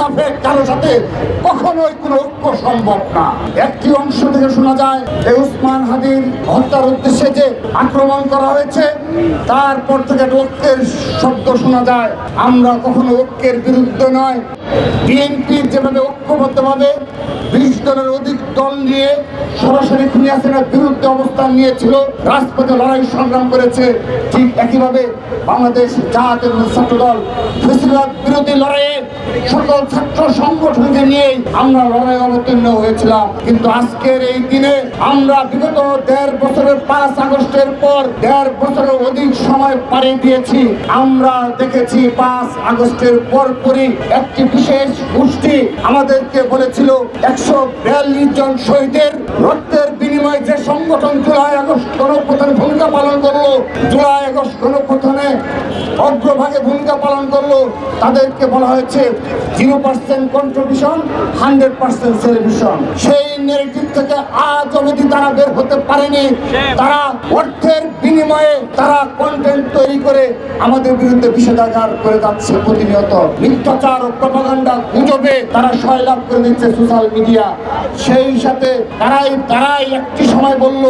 মুনাফেক কারোর সাথে কখনোই কোনো ঐক্য সম্ভব না। একটি অংশ থেকে শোনা যায় এই ওসমান হাদির হত্যার উদ্দেশ্যে যে আক্রমণ করা হয়েছে, তারপর থেকে ঐক্যের শব্দ শোনা যায়। আমরা কখনো ঐক্যের বিরুদ্ধে নয়। বিএনপির যেভাবে ঐক্যবদ্ধভাবে 20 দলের অধিক দল নিয়ে সরাসরি খুনি হাসিনার বিরুদ্ধে অবস্থান নিয়েছিল, রাজপথে লড়াই সংগ্রাম করেছে, ঠিক একইভাবে বাংলাদেশ জাতীয় ছাত্র দল ফ্যাসিবাদ বিরোধী লড়াইয়ে সকল ছাত্র সংগঠনকে নিয়েই আমরা লড়াই অবতীর্ণ হয়েছিলাম। কিন্তু আজকের এই দিনে আমরা বিগত 1.5 বছরের 5 আগস্টের পর 1.5 বছরের অধিক সময় পাড়ি দিয়েছি। আমরা দেখেছি 5 আগস্টের পরপরই একটি বিশেষ গোষ্ঠী আমাদেরকে বলেছিল 142 জন শহীদের রক্তের বিনিময়ে যে সংগঠন জুলাই আগস্ট গণঅভ্যুত্থানে ভূমিকা পালন করলো, জুলাই আগস্ট গণঅভ্যুত্থানে অগ্রভাগে ভূমিকা পালন করলো, তাদেরকে বলা হয়েছে 0% কন্ট্রিবিউশন 100% সেলিব্রেশন। সেই নেগেটিভ থেকে আজ অবধি তারা বের হতে পারেনি। তারা অর্থের বিনিময়ে তারা কন্টেন্ট তৈরি করে আমাদের বিরুদ্ধে বিষেধাগার করে যাচ্ছে। প্রতিনিয়ত মিথ্যাচার ও প্রপাগান্ডা গুজবে তারা সয়লাভ করে দিচ্ছে সোশ্যাল মিডিয়া। সেই সাথে তারাই একটি সময় বলল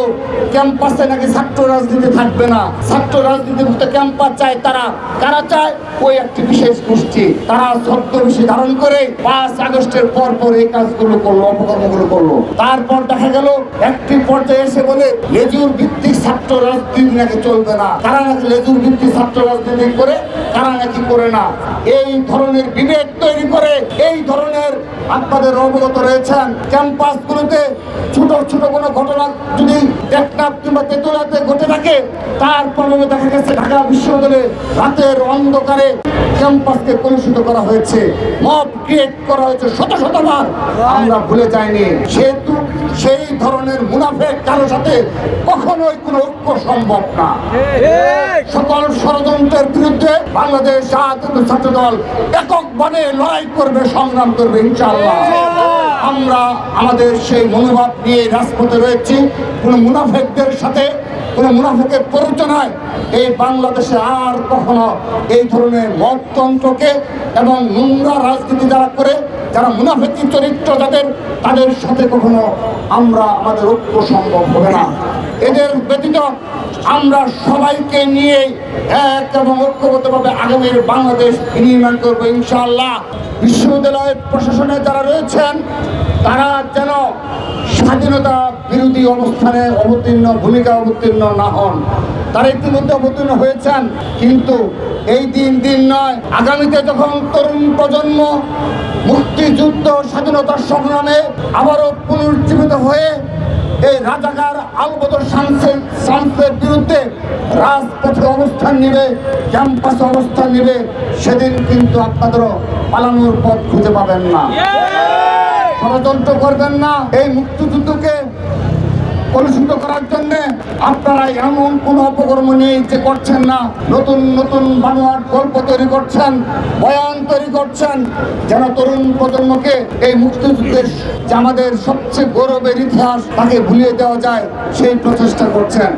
ক্যাম্পাসে নাকি ছাত্র রাজনীতি থাকবে না, ছাত্র রাজনীতি মুক্ত ক্যাম্পাস চায় তারা। কারা চায়? ওই একটি বিশেষ গোষ্ঠী। তারা ছদ্মবেশী ধারণ করে 5 আগস্টের পর এই কাজগুলো করলো, অপকর্মগুলো করলো। তারপর দেখা গেল একটি পর্যায়ে এসে বলে লেজুর ভিত্তিক ছাত্র রাজনীতি নাকি চলবে না। কারা নাকি লেজুর ভিত্তিক ছাত্র রাজনীতি করে, কারা নাকি করে না। এই ধরনের বিভেদ তৈরি করে, এই ধরনের আপনাদের অবগত রয়েছেন ক্যাম্পাসগুলোতে ছোট ছোট কোনো ঘটনা যদি টেকনাফ কিংবা তেতুলিয়াতে ঘটে থাকে, তারপর দেখা গেছে ঢাকা বিশ্ববিদ্যালয়ে রাতের অন্ধকারে ক্যাম্পাসকে কলুষিত করা হয়েছে, মব ক্রিয়েট করা হয়েছে শত শতবার। আমরা ভুলে যাইনি। সেহেতু সেই ধরনের মুনাফেক কারোর সাথে কখনোই কোনো ঐক্য সম্ভব না। সকল ষড়যন্ত্রের বিরুদ্ধে বাংলাদেশ জাতীয় ছাত্র দল এককভাবে লড়াই করবে, সংগ্রাম করবে ইনশাআল্লাহ। আমরা আমাদের সেই মনোভাব নিয়ে রাজপথে রয়েছি। কোনো মুনাফেকদের সাথে, কোনো মুনাফেকের প্ররোচনায় এই বাংলাদেশে আর কখনো এই ধরনের মততন্ত্রকে এবং নোংরা রাজনীতি যারা করে, যারা মুনাফেকি চরিত্র যাদের, তাদের সাথে কখনো আমাদের ঐক্য সম্ভব হবে না। এদের ব্যতীত আমরা সবাইকে নিয়ে এক এবং ঐক্যবদ্ধভাবে আগামীর বাংলাদেশ বিনির্মাণ করবো ইনশাআল্লাহ। বিশ্ববিদ্যালয়ের প্রশাসনে যারা রয়েছেন তারা যেন স্বাধীনতা বিরোধী অবস্থানে ভূমিকা অবতীর্ণ না হন। তারা ইতিমধ্যে অবতীর্ণ হয়েছেন, কিন্তু এই দিন নয়, আগামীতে যখন তরুণ প্রজন্ম মুক্তিযুদ্ধ স্বাধীনতার সংগ্রামে আবারও পুনরুজ্জীবিত হয়ে এই রাজাকার আলবদর শামসের বিরুদ্ধে রাজপথে অবস্থান নেবে, ক্যাম্পাসে অবস্থান নেবে, সেদিন কিন্তু আপনাদেরও পালানোর পথ খুঁজে পাবেন না। ষড়যন্ত্র করবেন না। এই মুক্তিযুদ্ধকে কলুষিত করার জন্য আপনারা এমন কোন অপকর্ম নেই যে করছেন না। নতুন নতুন বানোয়াট গল্প তৈরি করছেন, বয়ান তৈরি করছেন, যেন তরুণ প্রজন্মকে এই মুক্তিযুদ্ধের যে আমাদের সবচেয়ে গৌরবের ইতিহাস তাকে ভুলিয়ে দেওয়া যায়, সেই প্রচেষ্টা করছেন।